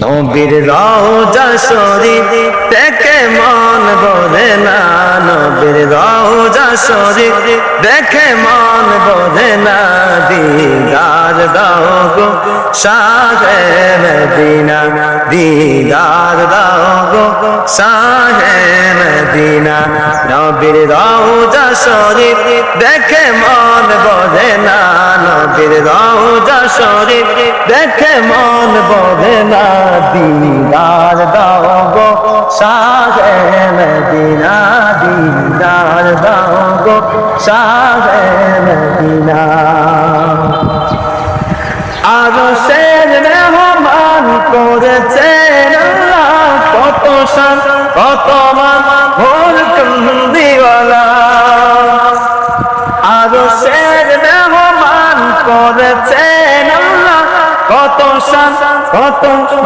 নবীর রওজা শরীফ দেখে মন ভরে না, নবীর রওজা শরীফ দেখে মন ভরে না। দিদার দাও গো শাহে মদিনা, দিদার দাও গো শাহে মদিনা। নবীর রওজা শরীফ দেখে মন ভরে না, নবীর রওজা শরীফ দেখে মন ভরে না। দিদার দাও গো শাহে মদিনা, দিদার দাও গো শাহে মদিনা। আরশের মেহমান করেছেন আল্লাহ, কত শান কত মান ভোর কান্দিওয়ালা। আরশের মেহমান করেছেন আল্লাহ, কত শান কত